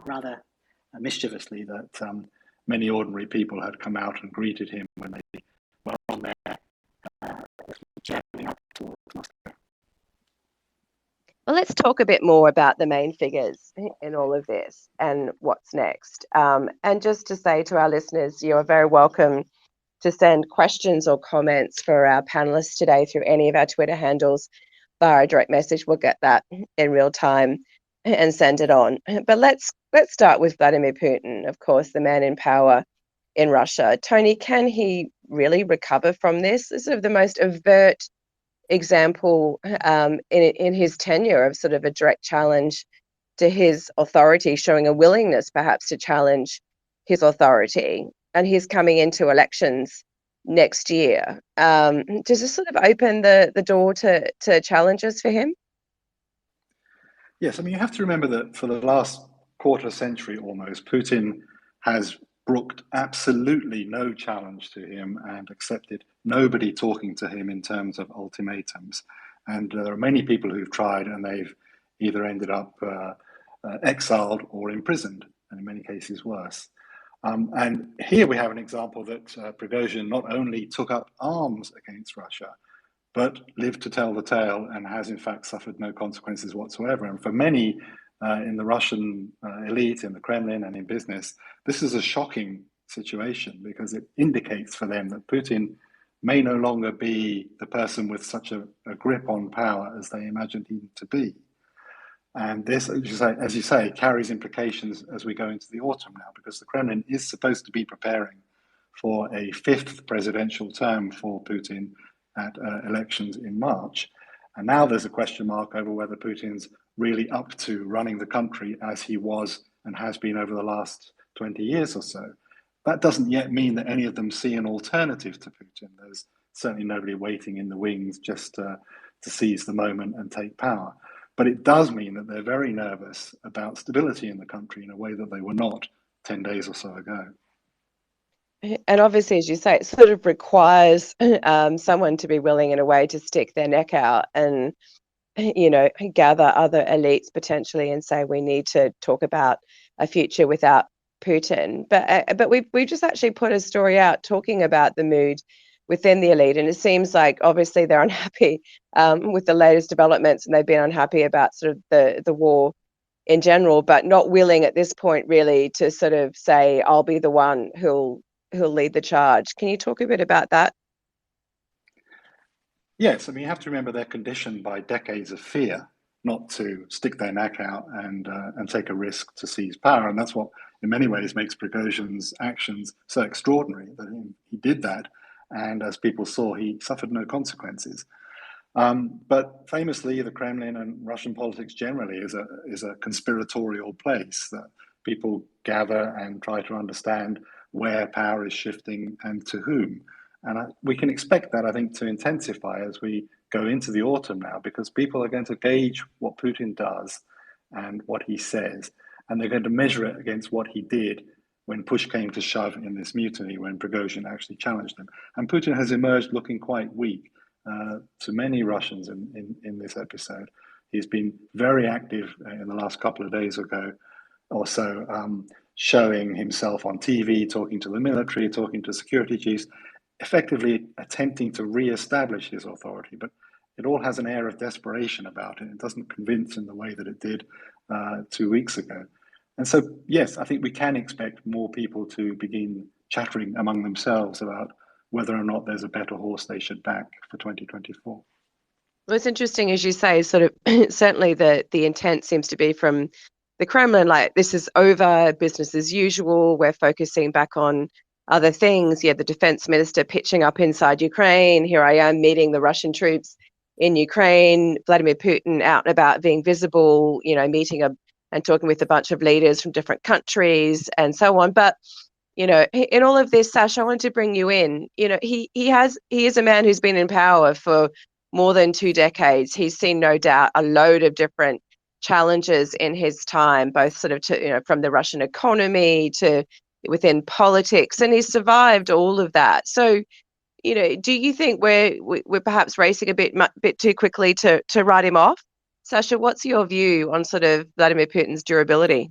rather mischievously that many ordinary people had come out and greeted him when they were on their journey up towards Moscow. Well, let's talk a bit more about the main figures in all of this and what's next. And just to say to our listeners, you are very welcome to send questions or comments for our panelists today through any of our Twitter handles via a direct message. We'll get that in real time and send it on. But let's start with Vladimir Putin, of course, the man in power in Russia. Tony, can he really recover from this? This is sort of the most overt example in his tenure of sort of a direct challenge to his authority, showing a willingness perhaps to challenge his authority. And he's coming into elections next year. Does this sort of open the door to challenges for him? Yes, I mean, you have to remember that for the last quarter century almost, Putin has brooked absolutely no challenge to him and accepted nobody talking to him in terms of ultimatums. And there are many people who've tried and they've either ended up exiled or imprisoned, and in many cases worse. And here we have an example that Prigozhin not only took up arms against Russia, but lived to tell the tale and has in fact suffered no consequences whatsoever. And for many in the Russian elite, in the Kremlin and in business, this is a shocking situation because it indicates for them that Putin may no longer be the person with such a grip on power as they imagined him to be. And this, as you say, carries implications as we go into the autumn now, because the Kremlin is supposed to be preparing for a fifth presidential term for Putin at elections in March. And now there's a question mark over whether Putin's really up to running the country as he was and has been over the last 20 years or so. That doesn't yet mean that any of them see an alternative to Putin. There's certainly nobody waiting in the wings just to seize the moment and take power. But it does mean that they're very nervous about stability in the country in a way that they were not 10 days or so ago. And obviously, as you say, it sort of requires someone to be willing in a way to stick their neck out and, you know, gather other elites potentially and say, we need to talk about a future without Putin. But we've just actually put a story out talking about the mood within the elite. And it seems like obviously they're unhappy with the latest developments, and they've been unhappy about sort of the war in general, but not willing at this point really to sort of say, I'll be the one who'll lead the charge. Can you talk a bit about that? Yes, I mean, you have to remember they're conditioned by decades of fear not to stick their neck out and take a risk to seize power. And that's what, in many ways, makes Prigozhin's actions so extraordinary, that he did that. And as people saw, he suffered no consequences. But famously, the Kremlin and Russian politics generally is a conspiratorial place that people gather and try to understand where power is shifting and to whom. And we can expect that, I think, to intensify as we go into the autumn now, because people are going to gauge what Putin does and what he says, and they're going to measure it against what he did when push came to shove in this mutiny, when Prigozhin actually challenged him. And Putin has emerged looking quite weak to many Russians in this episode. He's been very active in the last couple of days ago or so, showing himself on TV, talking to the military, talking to security chiefs, effectively attempting to re-establish his authority. But it all has an air of desperation about it. It doesn't convince in the way that it did 2 weeks ago. And so, yes, I think we can expect more people to begin chattering among themselves about whether or not there's a better horse they should back for 2024. Well, it's interesting, as you say, sort of certainly the intent seems to be from the Kremlin, like this is over, business as usual, we're focusing back on other things. Yeah, the defense minister pitching up inside Ukraine. Here I am meeting the Russian troops in Ukraine. Vladimir Putin out and about, being visible, you know, meeting and talking with a bunch of leaders from different countries and so on. But, you know, in all of this, Sasha, I wanted to bring you in. You know, he is a man who's been in power for more than 2 decades. He's seen, no doubt, a load of different challenges in his time, both sort of to, you know, from the Russian economy to within politics, and he's survived all of that. So, you know, do you think we're perhaps racing a bit too quickly to write him off? Sasha, what's your view on sort of Vladimir Putin's durability?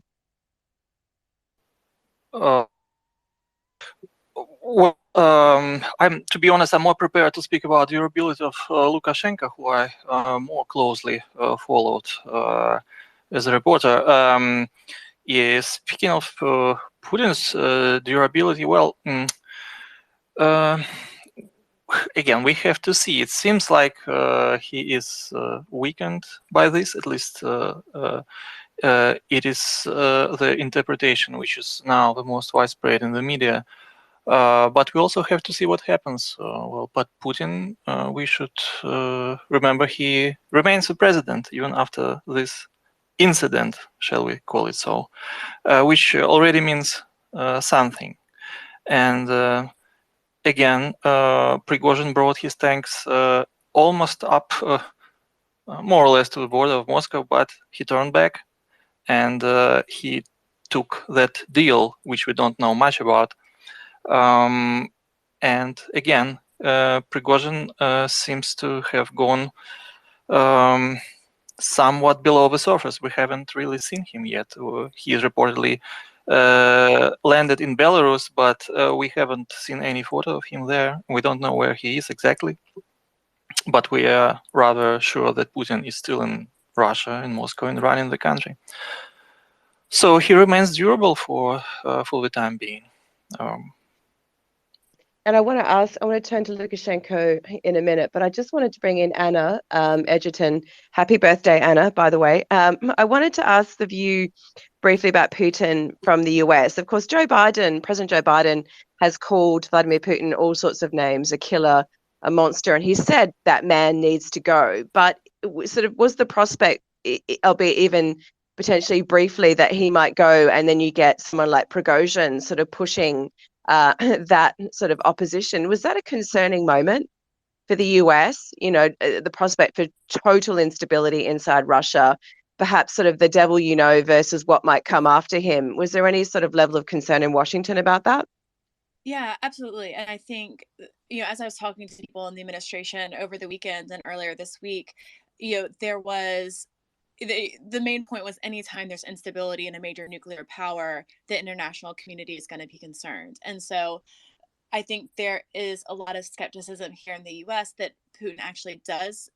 Well, to be honest, I'm more prepared to speak about the durability of Lukashenko, who I more closely followed as a reporter. Yeah, speaking of Putin's durability, well, again, we have to see. It seems like he is weakened by this. At least it is the interpretation which is now the most widespread in the media. But we also have to see what happens. Well, but Putin, we should remember, he remains the president even after this incident, shall we call it so, which already means something. And again, Prigozhin brought his tanks almost up, more or less to the border of Moscow, but he turned back and he took that deal, which we don't know much about. And again, Prigozhin seems to have gone somewhat below the surface. We haven't really seen him yet. He is reportedly landed in Belarus, but we haven't seen any photo of him there. We don't know where he is exactly, but we are rather sure that Putin is still in Russia, in Moscow, and running the country. So he remains durable for the time being. And I want to turn to Lukashenko in a minute, but I just wanted to bring in Anna Edgerton. Happy birthday, Anna, by the way. I wanted to ask the view briefly about Putin from the US. Of course, President Joe Biden has called Vladimir Putin all sorts of names, a killer, a monster, and he said that man needs to go. But sort of was the prospect, albeit even potentially briefly, that he might go, and then you get someone like Prigozhin sort of pushing that sort of opposition. Was that a concerning moment for the US? You know, the prospect for total instability inside Russia, perhaps sort of the devil you know versus what might come after him. Was there any sort of level of concern in Washington about that? Yeah, absolutely. And I think, as I was talking to people in the administration over the weekend and earlier this week, there was the main point was anytime there's instability in a major nuclear power, the international community is going to be concerned. And so I think there is a lot of skepticism here in the US that Putin actually does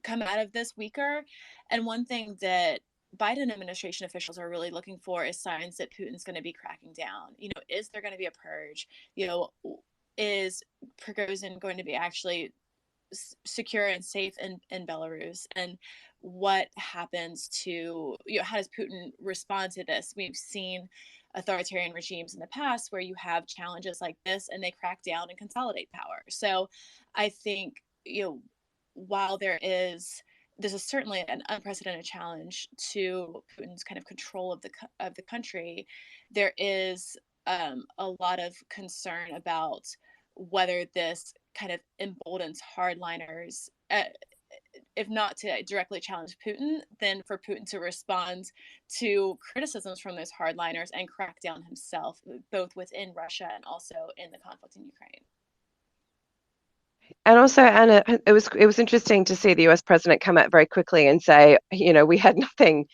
come out of this weaker. And one thing that Biden administration officials are really looking for is signs that Putin's going to be cracking down. Is there going to be a purge? Is Prigozhin going to be actually secure and safe in Belarus? And what happens to, how does Putin respond to this? We've seen authoritarian regimes in the past where you have challenges like this and they crack down and consolidate power. So I think, while this is certainly an unprecedented challenge to Putin's kind of control of the country, there is a lot of concern about whether this kind of emboldens hardliners, if not to directly challenge Putin, then for Putin to respond to criticisms from those hardliners and crack down himself, both within Russia and also in the conflict in Ukraine. And also, Anna, it was interesting to see the US president come out very quickly and say, we had nothing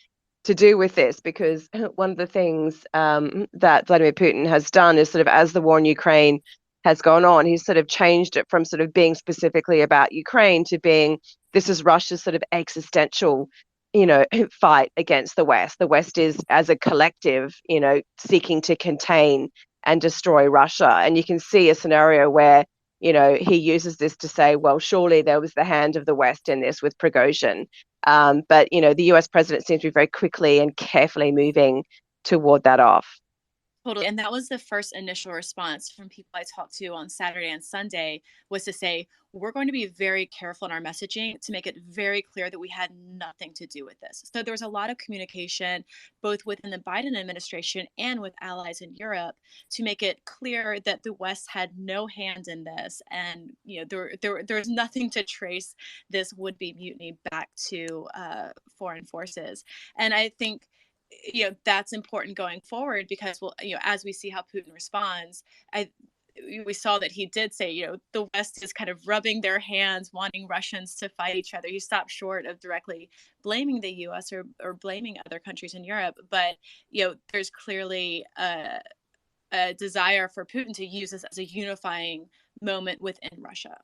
to do with this, because one of the things that Vladimir Putin has done is sort of, as the war in Ukraine has gone on, he's sort of changed it from sort of being specifically about Ukraine to being, this is Russia's sort of existential, fight against the West. The West is, as a collective, seeking to contain and destroy Russia. And you can see a scenario where, he uses this to say, well, surely there was the hand of the West in this with Prigozhin. But, the US president seems to be very quickly and carefully moving toward that off. Totally. And that was the first initial response from people I talked to on Saturday and Sunday, was to say, we're going to be very careful in our messaging to make it very clear that we had nothing to do with this. So there was a lot of communication, both within the Biden administration and with allies in Europe, to make it clear that the West had no hand in this. And, there's nothing to trace this would-be mutiny back to foreign forces. And I think, that's important going forward, because as we see how Putin responds, we saw that he did say, the West is kind of rubbing their hands, wanting Russians to fight each other. He stopped short of directly blaming the U.S. or blaming other countries in Europe. But, there's clearly a desire for Putin to use this as a unifying moment within Russia.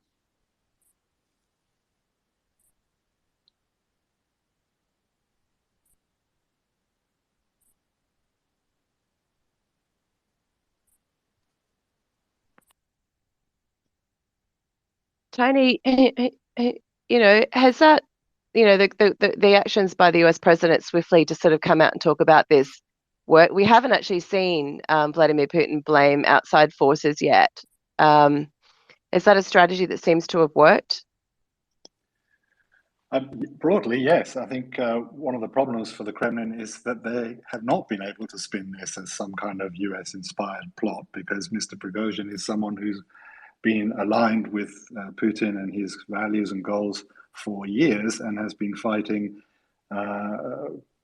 Tony, has that, the actions by the US president swiftly to sort of come out and talk about this work? We haven't actually seen Vladimir Putin blame outside forces yet. Is that a strategy that seems to have worked? Broadly, yes. I think one of the problems for the Kremlin is that they have not been able to spin this as some kind of US-inspired plot, because Mr. Prigozhin is someone who's been aligned with Putin and his values and goals for years and has been fighting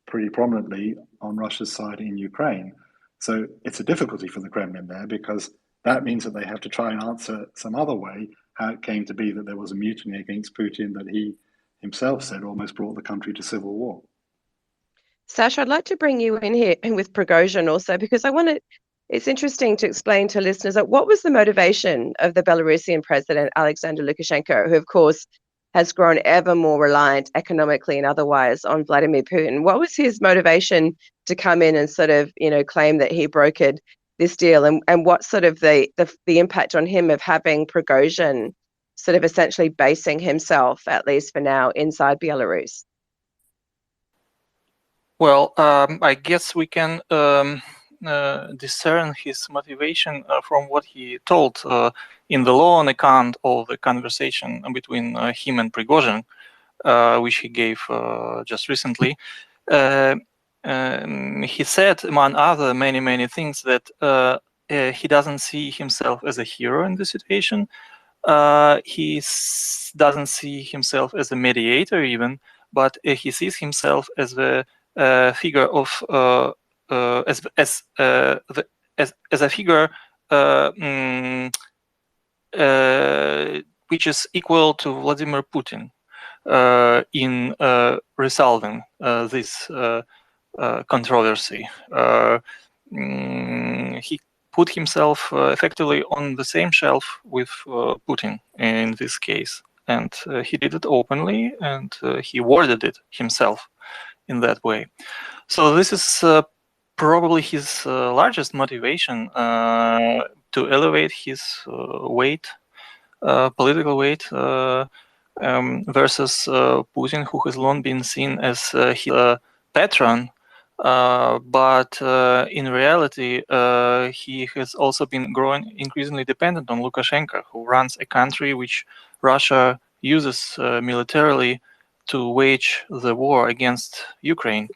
pretty prominently on Russia's side in Ukraine. So it's a difficulty for the Kremlin there, because that means that they have to try and answer some other way how it came to be that there was a mutiny against Putin that he himself said almost brought the country to civil war. Sasha, I'd like to bring you in here with Prigozhin also, because it's interesting to explain to listeners that what was the motivation of the Belarusian president, Alexander Lukashenko, who of course has grown ever more reliant economically and otherwise on Vladimir Putin. What was his motivation to come in and sort of, claim that he brokered this deal, and what sort of the impact on him of having Prigozhin sort of essentially basing himself, at least for now, inside Belarus? Well, I guess we can discern his motivation from what he told in the long account of the conversation between him and Prigozhin, which he gave just recently. He said, among other many things, that he doesn't see himself as a hero in the situation. He doesn't see himself as a mediator even, but he sees himself as the figure of as a figure which is equal to Vladimir Putin in resolving this controversy. He put himself effectively on the same shelf with Putin in this case, and he did it openly, and he worded it himself in that way. So this is probably his largest motivation to elevate his weight, political weight, versus Putin, who has long been seen as his patron. But in reality, he has also been growing increasingly dependent on Lukashenko, who runs a country which Russia uses militarily to wage the war against Ukraine.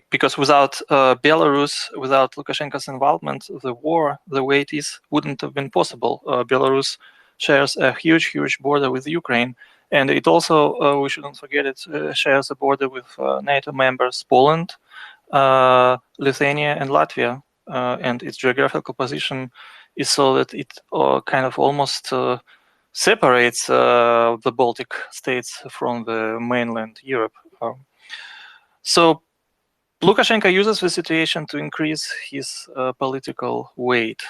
Because without Belarus, without Lukashenko's involvement, the war, the way it is, wouldn't have been possible. Belarus shares a huge border with Ukraine, and it also, we shouldn't forget, it shares a border with NATO members Poland, Lithuania, and Latvia, and its geographical position is so that it kind of almost separates the Baltic states from the mainland Europe. So Lukashenko uses the situation to increase his political weight,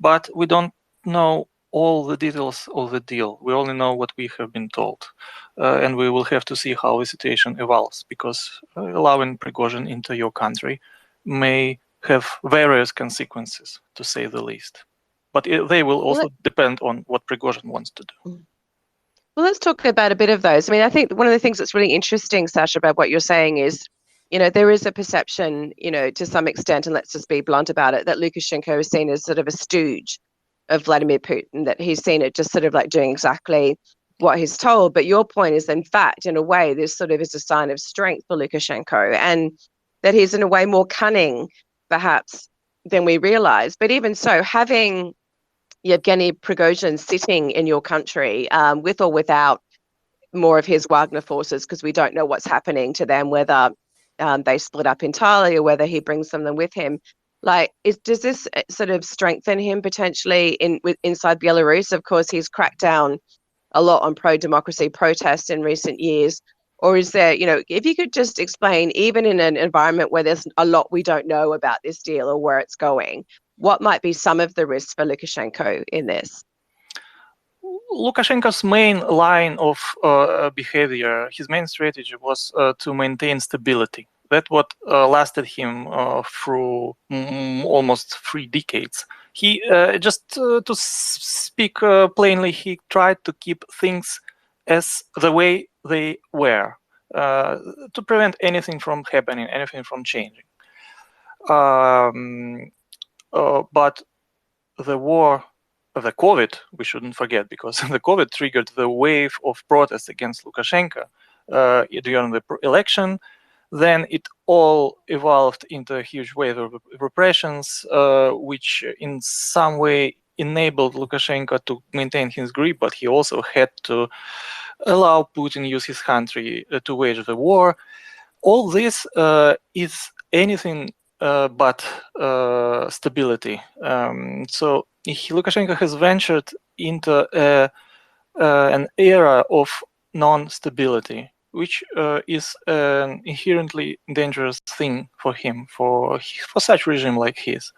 but we don't know all the details of the deal. We only know what we have been told, and we will have to see how the situation evolves, because allowing Prigozhin into your country may have various consequences, to say the least. But they will also depend on what Prigozhin wants to do. Well, let's talk about a bit of those. I mean, I think one of the things that's really interesting, Sasha, about what you're saying is, there is a perception, to some extent, and let's just be blunt about it, that Lukashenko is seen as sort of a stooge of Vladimir Putin, that he's seen it just sort of like doing exactly what he's told. But your point is, in fact, in a way, this sort of is a sign of strength for Lukashenko, and that he's in a way more cunning, perhaps, than we realize. But even so, having Yevgeny Prigozhin sitting in your country, with or without more of his Wagner forces, because we don't know what's happening to them, whether they split up entirely or whether he brings them with him. Like, does this sort of strengthen him potentially inside Belarus? Of course, he's cracked down a lot on pro-democracy protests in recent years. Or is there, if you could just explain, even in an environment where there's a lot we don't know about this deal or where it's going, what might be some of the risks for Lukashenko in this? Lukashenko's main line of behavior, his main strategy was to maintain stability. That's what lasted him through almost 3 decades. He just to speak plainly, he tried to keep things as the way they were, to prevent anything from happening, anything from changing. But the war, the COVID, we shouldn't forget, because the COVID triggered the wave of protests against Lukashenko during the election. Then it all evolved into a huge wave of repressions, which in some way enabled Lukashenko to maintain his grip, but he also had to allow Putin use his country to wage the war. All this is anything but stability. So Lukashenko has ventured into an era of non-stability, which is an inherently dangerous thing for him, for such regime like his.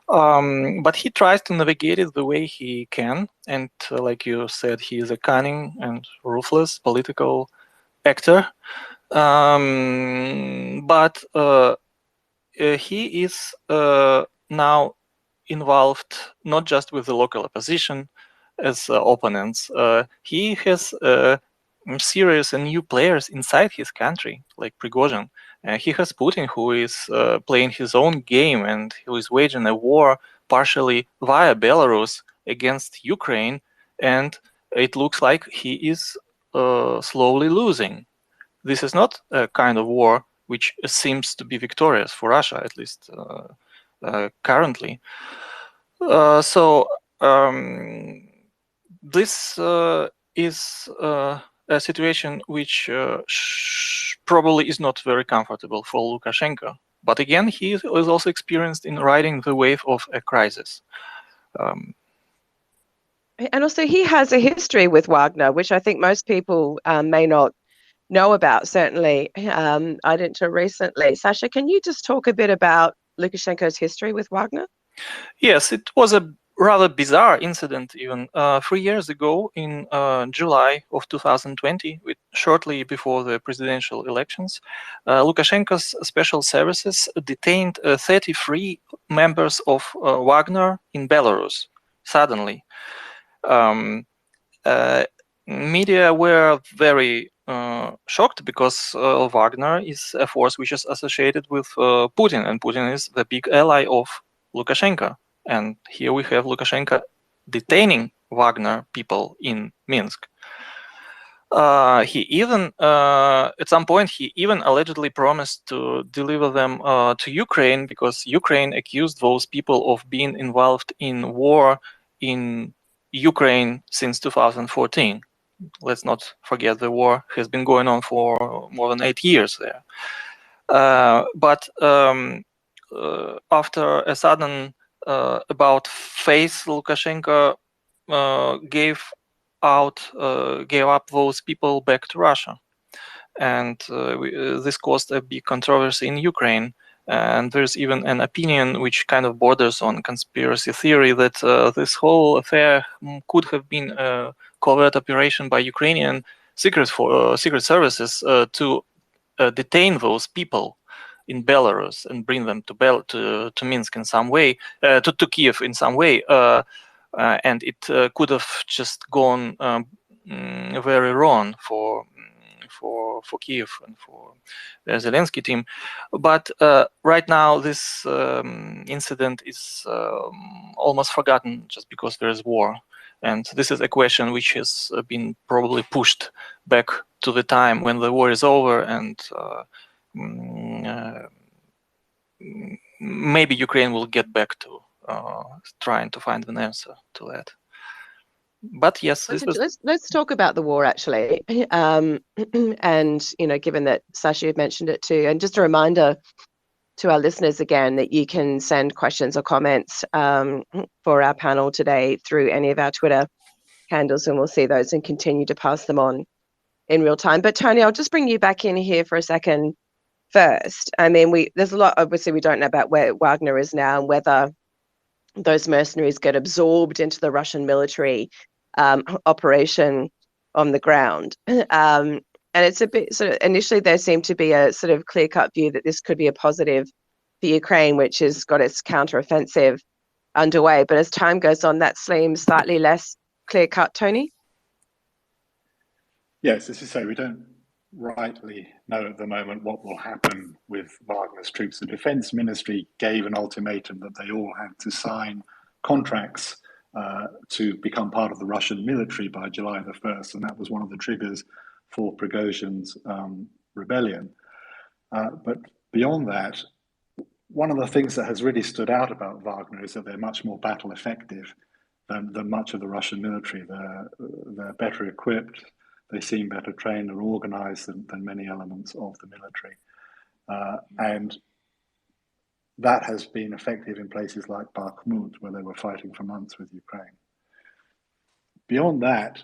But he tries to navigate it the way he can, and like you said, he is a cunning and ruthless political actor. But he is now involved not just with the local opposition as opponents. He has serious and new players inside his country, like Prigozhin. He has Putin, who is playing his own game and who is waging a war partially via Belarus against Ukraine, and it looks like he is slowly losing. This is not a kind of war which seems to be victorious for Russia, at least currently. So this is a situation which probably is not very comfortable for Lukashenko. But again, he is also experienced in riding the wave of a crisis. And also, he has a history with Wagner, which I think most people may not know about. Certainly, I didn't until recently. Sasha, can you just talk a bit about Lukashenko's history with Wagner? Yes, it was a rather bizarre incident even 3 years ago in July of 2020, shortly before the presidential elections. Lukashenko's special services detained 33 members of Wagner in Belarus suddenly. Media were very shocked because Wagner is a force which is associated with Putin, and Putin is the big ally of Lukashenko. And here we have Lukashenko detaining Wagner people in Minsk. He even, at some point, he even allegedly promised to deliver them to Ukraine, because Ukraine accused those people of being involved in war in Ukraine since 2014. Let's not forget the war has been going on for more than 8 years there. But after a sudden about-face, Lukashenko gave up those people back to Russia, and this caused a big controversy in Ukraine. And there's even an opinion which kind of borders on conspiracy theory that this whole affair could have been a covert operation by Ukrainian secret services to detain those people in Belarus and bring them to Minsk in some way, to Kiev in some way, and it could have just gone very wrong for Kiev and for the Zelensky team. But right now, this incident is almost forgotten just because there is war. And this is a question which has been probably pushed back to the time when the war is over, and maybe Ukraine will get back to trying to find an answer to that. But yes, let's talk about the war actually, and given that Sasha had mentioned it too, and just a reminder to our listeners again that you can send questions or comments for our panel today through any of our Twitter handles, and we'll see those and continue to pass them on in real time. But Tony, I'll just bring you back in here for a second first. I mean, there's a lot, obviously, we don't know about where Wagner is now and whether those mercenaries get absorbed into the Russian military operation on the ground. And it's a bit sort of, initially there seemed to be a sort of clear-cut view that this could be a positive for Ukraine, which has got its counteroffensive underway. But as time goes on, that seems slightly less clear-cut, Tony? Yes, as you say, we don't rightly know at the moment what will happen with Wagner's troops. The Defense Ministry gave an ultimatum that they all had to sign contracts to become part of the Russian military by July the 1st, and that was one of the triggers for Prigozhin's rebellion. But beyond that, one of the things that has really stood out about Wagner is that they're much more battle effective than much of the Russian military. They're better equipped, they seem better trained and organized than many elements of the military. And that has been effective in places like Bakhmut, where they were fighting for months with Ukraine. Beyond that,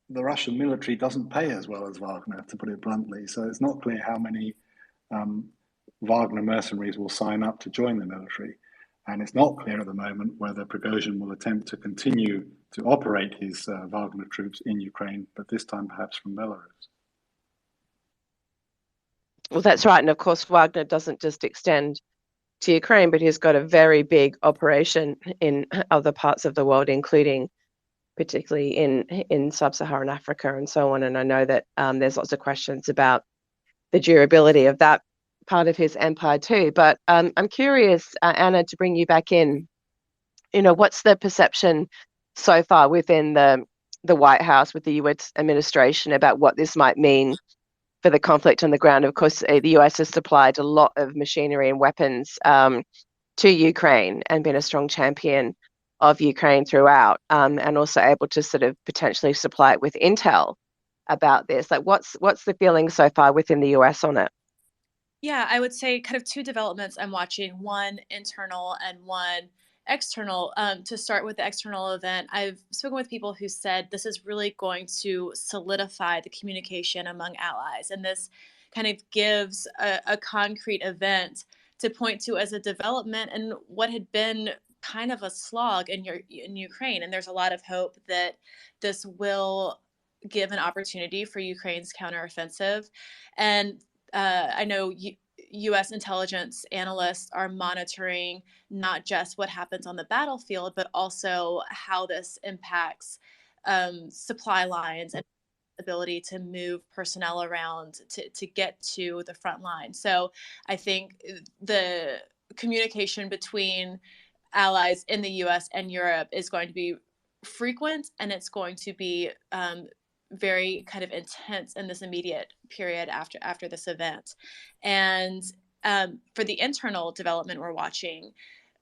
the Russian military doesn't pay as well as Wagner, to put it bluntly. So it's not clear how many Wagner mercenaries will sign up to join the military. And it's not clear at the moment whether Prigozhin will attempt to continue to operate his Wagner troops in Ukraine, but this time perhaps from Belarus. Well, that's right. And of course, Wagner doesn't just extend to Ukraine, but he's got a very big operation in other parts of the world, including particularly in sub-Saharan Africa and so on. And I know that there's lots of questions about the durability of that part of his empire too. But I'm curious, Anna, to bring you back in. You know, what's the perception so far within the White House, with the US administration, about what this might mean for the conflict on the ground? Of course, the US has supplied a lot of machinery and weapons to Ukraine and been a strong champion of Ukraine throughout, and also able to sort of potentially supply it with intel about this. Like, what's the feeling so far within the US on it? Yeah, I would say kind of two developments I'm watching, one internal and one external. To start with the external event, I've spoken with people who said this is really going to solidify the communication among allies. And this kind of gives a concrete event to point to as a development and what had been kind of a slog in Ukraine. And there's a lot of hope that this will give an opportunity for Ukraine's counteroffensive. And I know U.S. intelligence analysts are monitoring not just what happens on the battlefield, but also how this impacts supply lines and ability to move personnel around to get to the front line. So I think the communication between allies in the U.S. and Europe is going to be frequent, and it's going to be very kind of intense in this immediate period after this event. And for the internal development we're watching,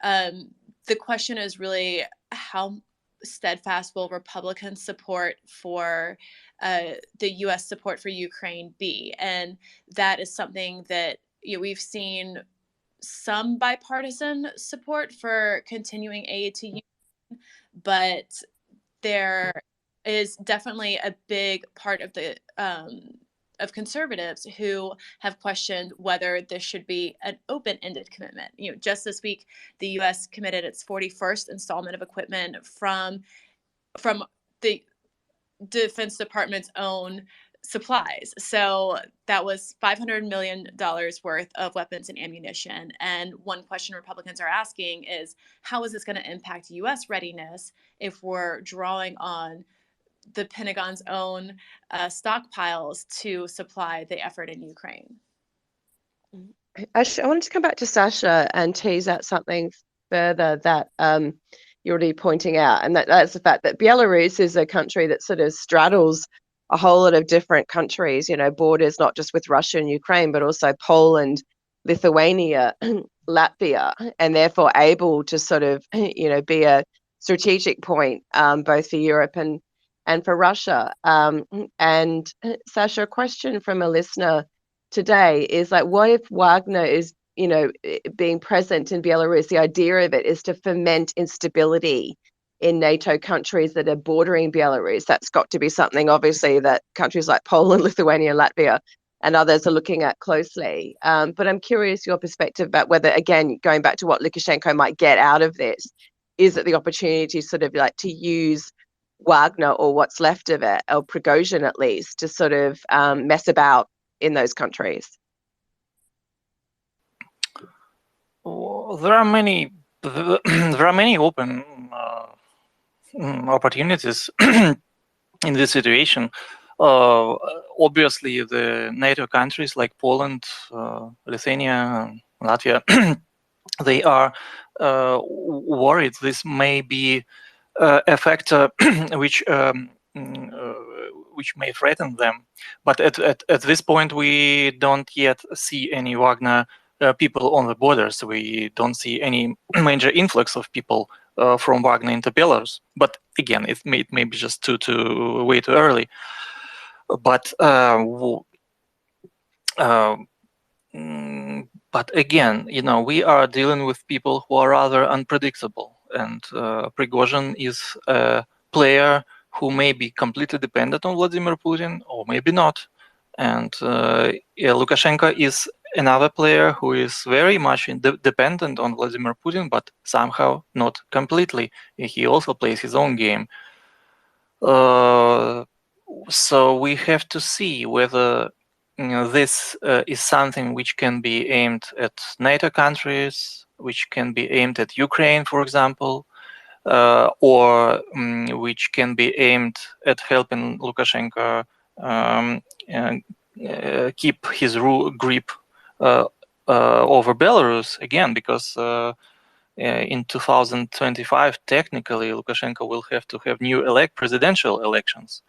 the question is really how steadfast will Republican support for the U.S. support for Ukraine be? And that is something that we've seen some bipartisan support for continuing aid to Ukraine, but there is definitely a big part of the of conservatives who have questioned whether this should be an open-ended commitment. Just this week, the U.S. committed its 41st installment of equipment from the Defense Department's own supplies. So that was $500 million worth of weapons and ammunition. And one question Republicans are asking is, how is this going to impact U.S. readiness if we're drawing on the Pentagon's own stockpiles to supply the effort in Ukraine? I wanted to come back to Sasha and tease out something further that you're already pointing out, and that's the fact that Belarus is a country that sort of straddles a whole lot of different countries, borders not just with Russia and Ukraine, but also Poland, Lithuania, Latvia, and therefore able to sort of, be a strategic point both for Europe and for Russia. And Sasha, a question from a listener today is like, what if Wagner is being present in Belarus, the idea of it is to foment instability in NATO countries that are bordering Belarus. That's got to be something, obviously, that countries like Poland, Lithuania, Latvia, and others are looking at closely. But I'm curious your perspective about whether, again, going back to what Lukashenko might get out of this, is it the opportunity sort of like to use Wagner or what's left of it, or Prigozhin at least, to sort of mess about in those countries? Well, there are many open opportunities in this situation. Obviously, the NATO countries like Poland, Lithuania, Latvia, they are worried this may be a factor which may threaten them. But at this point, we don't yet see any Wagner people on the borders. We don't see any major influx of people from Wagner into Belarus. But again, it may be just way too early. But again, we are dealing with people who are rather unpredictable, and Prigozhin is a player who may be completely dependent on Vladimir Putin, or maybe not. And Lukashenko is another player who is very much dependent on Vladimir Putin, but somehow not completely. He also plays his own game. So we have to see whether this is something which can be aimed at NATO countries, which can be aimed at Ukraine, for example, or which can be aimed at helping Lukashenko keep his grip over Belarus again, because in 2025, technically, Lukashenko will have to have new presidential elections,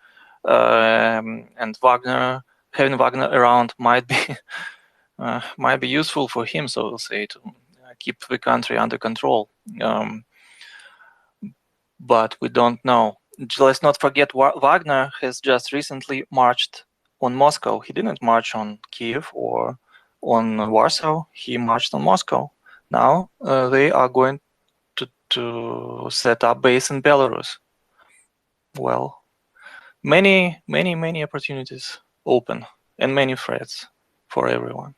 and having Wagner around might be useful for him, so to say, to keep the country under control. But we don't know. Let's not forget, Wagner has just recently marched on Moscow. He didn't march on Kiev or on Warsaw. He marched on Moscow. Now they are going to set up base in Belarus. Well, many opportunities open, and many threats for everyone.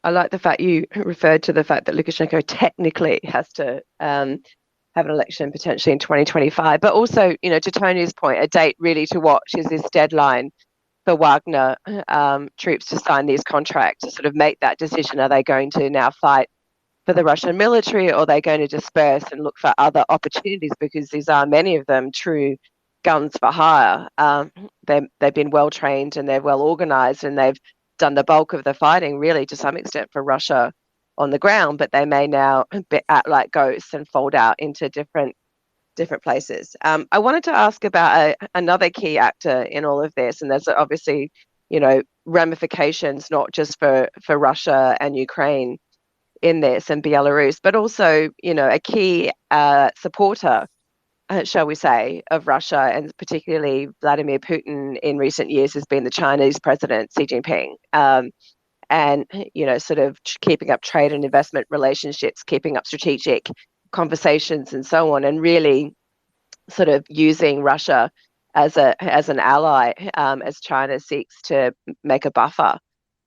I like the fact you referred to the fact that Lukashenko technically has to have an election potentially in 2025, but also, to Tony's point, a date really to watch is this deadline for Wagner troops to sign these contracts, to sort of make that decision. Are they going to now fight for the Russian military, or are they going to disperse and look for other opportunities? Because these are, many of them, true guns for hire. They've been well trained and they're well organized, and they've done the bulk of the fighting, really, to some extent, for Russia on the ground. But they may now act like ghosts and fold out into different places. I wanted to ask about another key actor in all of this, and there's obviously, ramifications not just for Russia and Ukraine in this, and Belarus, but also, a key supporter, shall we say, of Russia, and particularly Vladimir Putin in recent years, has been the Chinese president, Xi Jinping. And, sort of keeping up trade and investment relationships, keeping up strategic conversations and so on, and really sort of using Russia as an ally as China seeks to make a buffer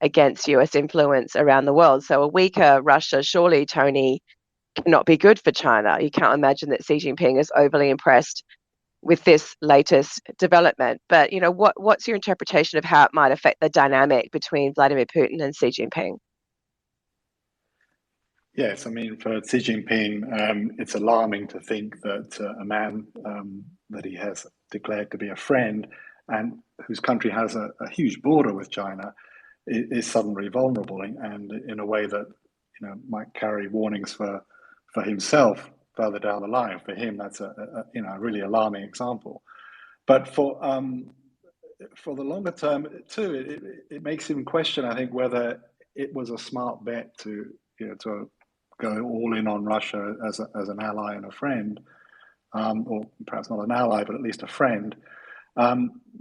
against US influence around the world. So a weaker Russia, surely, Tony, cannot be good for China. You can't imagine that Xi Jinping is overly impressed with this latest development. But, what's your interpretation of how it might affect the dynamic between Vladimir Putin and Xi Jinping? Yes, I mean, for Xi Jinping, it's alarming to think that a man that he has declared to be a friend, and whose country has a huge border with China, is suddenly vulnerable, and in a way that might carry warnings for himself further down the line. For him, that's a really alarming example. But for the longer term too, it makes him question, I think, whether it was a smart bet to go all in on Russia as an ally and a friend, or perhaps not an ally, but at least a friend.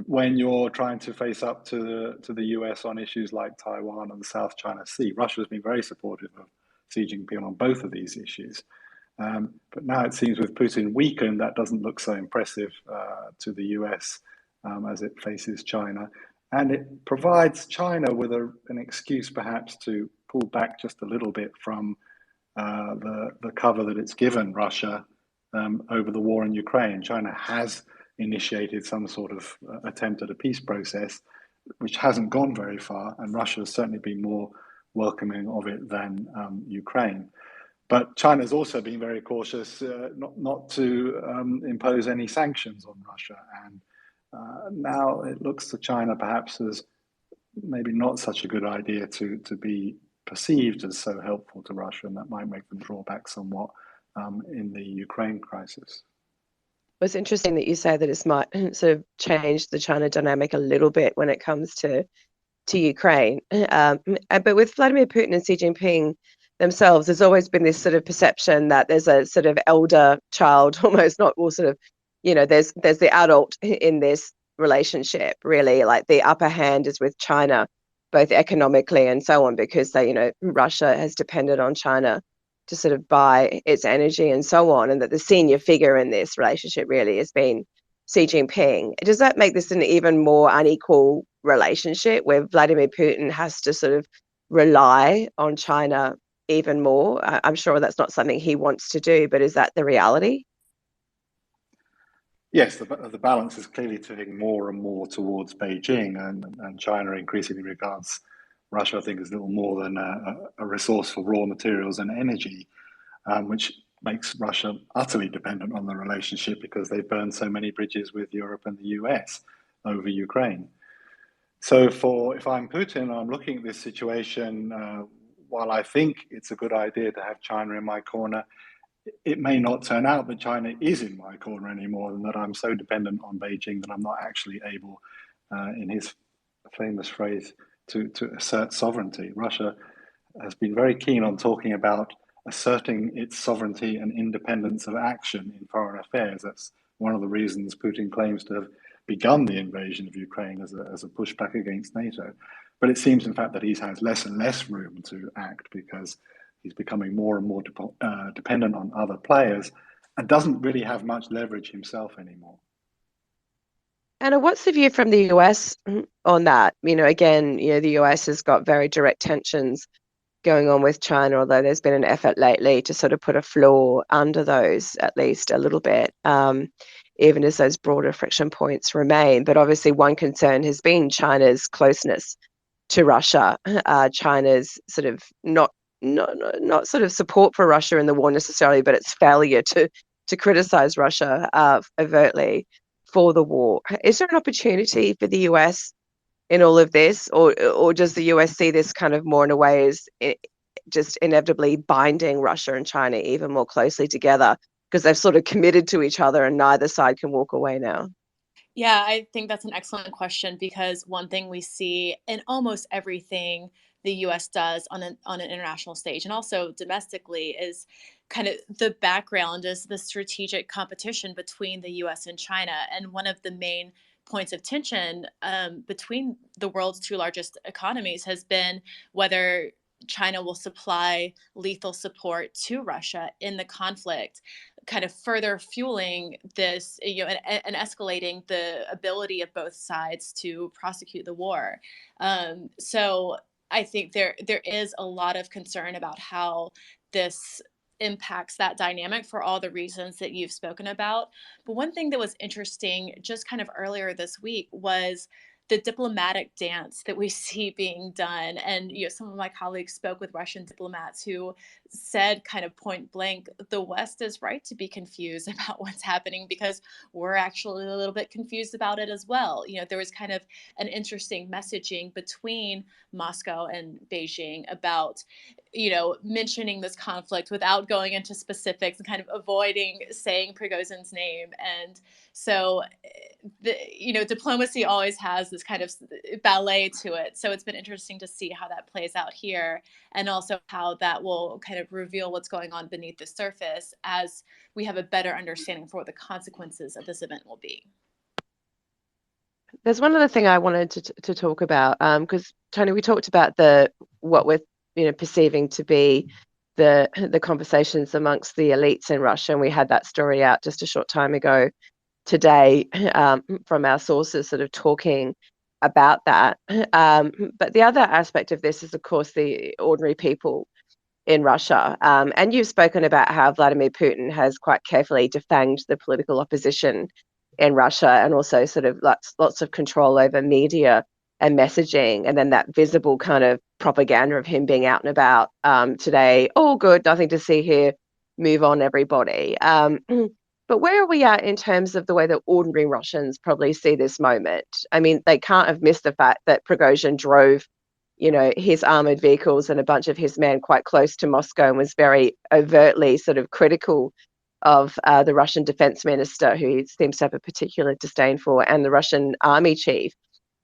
when you're trying to face up to the US on issues like Taiwan and the South China Sea. Russia has been very supportive of Xi Jinping on both of these issues. But now it seems with Putin weakened, that doesn't look so impressive to the US as it faces China. And it provides China with an excuse perhaps to pull back just a little bit from the cover that it's given Russia over the war in Ukraine. China has initiated some sort of attempt at a peace process, which hasn't gone very far, and Russia has certainly been more welcoming of it than Ukraine. But China has also been very cautious not to impose any sanctions on Russia. And now it looks to China perhaps as maybe not such a good idea to be perceived as so helpful to Russia, and that might make them draw back somewhat in the Ukraine crisis. It's interesting that you say that it might sort of change the China dynamic a little bit when it comes to Ukraine. But with Vladimir Putin and Xi Jinping themselves, there's always been this sort of perception that there's a sort of elder child, almost not, or sort of, there's the adult in this relationship, really. Like the upper hand is with China, both economically and so on, because they, Russia has depended on China to sort of buy its energy and so on, and that the senior figure in this relationship really has been Xi Jinping. Does that make this an even more unequal relationship where Vladimir Putin has to sort of rely on China even more? I'm sure that's not something he wants to do, but is that the reality? Yes, the balance is clearly turning more and more towards Beijing, and China increasingly regards Russia, I think, as little more than a resource for raw materials and energy, which makes Russia utterly dependent on the relationship because they burned so many bridges with Europe and the US over Ukraine. So if I'm Putin, I'm looking at this situation, while I think it's a good idea to have China in my corner, it may not turn out that China is in my corner anymore, and that I'm so dependent on Beijing that I'm not actually able, in his famous phrase, to assert sovereignty. Russia has been very keen on talking about asserting its sovereignty and independence of action in foreign affairs. That's one of the reasons Putin claims to have begun the invasion of Ukraine as a pushback against NATO. But it seems, in fact, that he has less and less room to act because he's becoming more and more dependent on other players and doesn't really have much leverage himself anymore. Anna, what's the view from the US on that? Again, the US has got very direct tensions going on with China, although there's been an effort lately to sort of put a floor under those, at least a little bit, even as those broader friction points remain. But obviously one concern has been China's closeness to Russia, China's sort of not sort of support for Russia in the war necessarily, but its failure to criticize Russia overtly for the war. Is there an opportunity for the US in all of this, or does the US see this kind of more in a way as just inevitably binding Russia and China even more closely together because they've sort of committed to each other and neither side can walk away now? Yeah, I think that's an excellent question because one thing we see in almost everything the US does on an international stage and also domestically is kind of the background is the strategic competition between the US and China. And one of the main points of tension between the world's two largest economies has been whether China will supply lethal support to Russia in the conflict, kind of further fueling this, and escalating the ability of both sides to prosecute the war. So I think there is a lot of concern about how this impacts that dynamic for all the reasons that you've spoken about. But one thing that was interesting just kind of earlier this week was the diplomatic dance that we see being done. And some of my colleagues spoke with Russian diplomats who said kind of point blank, the West is right to be confused about what's happening because we're actually a little bit confused about it as well. There was kind of an interesting messaging between Moscow and Beijing about mentioning this conflict without going into specifics and kind of avoiding saying Prigozhin's name. And so diplomacy always has this kind of ballet to it. So it's been interesting to see how that plays out here and also how that will kind of reveal what's going on beneath the surface as we have a better understanding for what the consequences of this event will be. There's one other thing I wanted to talk about, because Tony, we talked about what we're perceiving to be the conversations amongst the elites in Russia, and we had that story out just a short time ago today from our sources sort of talking about that. But the other aspect of this is, of course, the ordinary people in Russia. And you've spoken about how Vladimir Putin has quite carefully defanged the political opposition in Russia, and also sort of lots of control over media and messaging, and then that visible kind of propaganda of him being out and about today. All good, nothing to see here. Move on, everybody. But where are we at in terms of the way that ordinary Russians probably see this moment? I mean, they can't have missed the fact that Prigozhin drove his armored vehicles and a bunch of his men quite close to Moscow, and was very overtly sort of critical of the Russian defense minister, who he seems to have a particular disdain for, and the Russian army chief,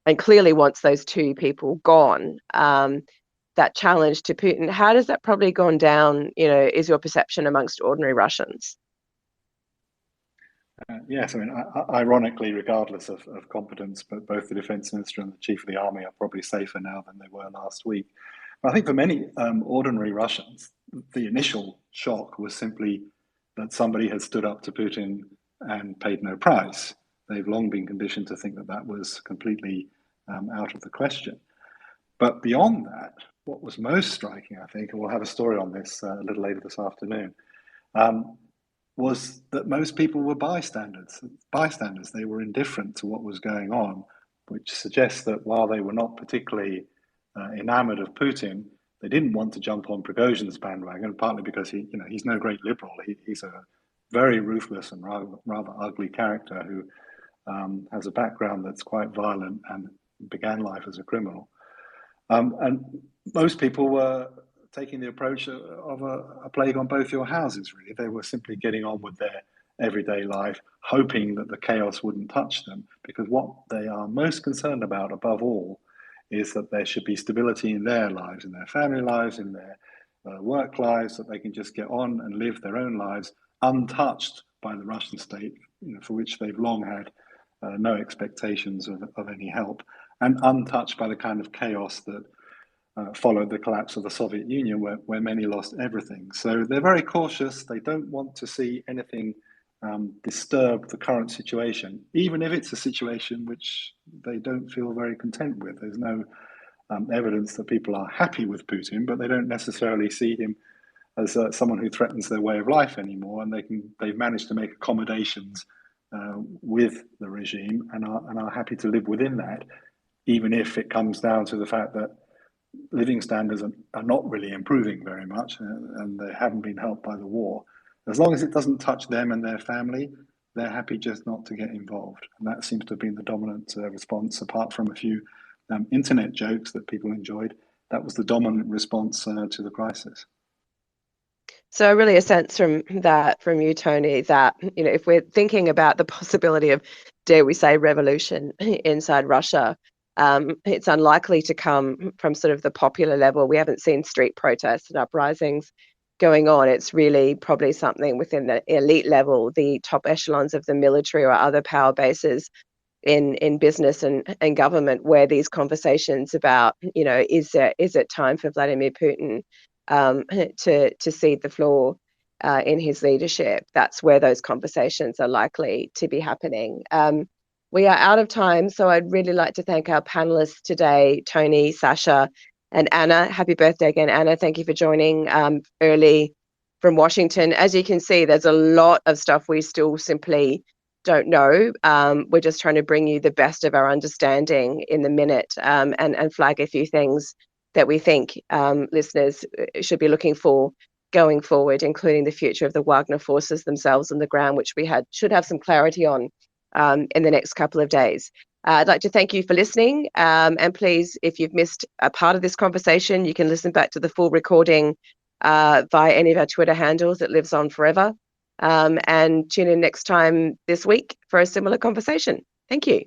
and clearly wants those two people gone. That challenge to Putin, how does that probably gone down, is your perception amongst ordinary Russians? Yes, I mean, ironically, regardless of competence, but both the defense minister and the chief of the army are probably safer now than they were last week. But I think for many ordinary Russians, the initial shock was simply that somebody had stood up to Putin and paid no price. They've long been conditioned to think that that was completely out of the question. But beyond that, what was most striking, I think, and we'll have a story on this a little later this afternoon, was that most people were bystanders. They were indifferent to what was going on, which suggests that while they were not particularly enamored of Putin, they didn't want to jump on Prigozhin's bandwagon, partly because he's no great liberal. He's a very ruthless and rather ugly character who has a background that's quite violent and began life as a criminal. And most people were taking the approach of a plague on both your houses, really. They were simply getting on with their everyday life, hoping that the chaos wouldn't touch them, because what they are most concerned about, above all, is that there should be stability in their lives, in their family lives, in their work lives, that they can just get on and live their own lives untouched by the Russian state, for which they've long had no expectations of any help, and untouched by the kind of chaos that followed the collapse of the Soviet Union, where many lost everything. So they're very cautious. They don't want to see anything disturb the current situation, even if it's a situation which they don't feel very content with. There's no evidence that people are happy with Putin, but they don't necessarily see him as someone who threatens their way of life anymore, and they've managed to make accommodations with the regime and are happy to live within that, even if it comes down to the fact that living standards are not really improving very much, and they haven't been helped by the war. As long as it doesn't touch them and their family, they're happy just not to get involved. And that seems to have been the dominant response, apart from a few internet jokes that people enjoyed. That was the dominant response to the crisis. So really a sense from you, Tony, that, if we're thinking about the possibility of, dare we say, revolution inside Russia, it's unlikely to come from sort of the popular level. We haven't seen street protests and uprisings going on. It's really probably something within the elite level, the top echelons of the military or other power bases in business and government, where these conversations about, is it time for Vladimir Putin to cede the floor in his leadership? That's where those conversations are likely to be happening. We are out of time, so I'd really like to thank our panelists today, Tony, Sasha, and Anna. Happy birthday again, Anna. Thank you for joining early from Washington. As you can see, there's a lot of stuff we still simply don't know. We're just trying to bring you the best of our understanding in the minute, and flag a few things that we think listeners should be looking for going forward, including the future of the Wagner forces themselves on the ground, which we should have some clarity on in the next couple of days. I'd like to thank you for listening, and please, if you've missed a part of this conversation, you can listen back to the full recording via any of our Twitter handles. It lives on forever, and tune in next time this week for a similar conversation. Thank you.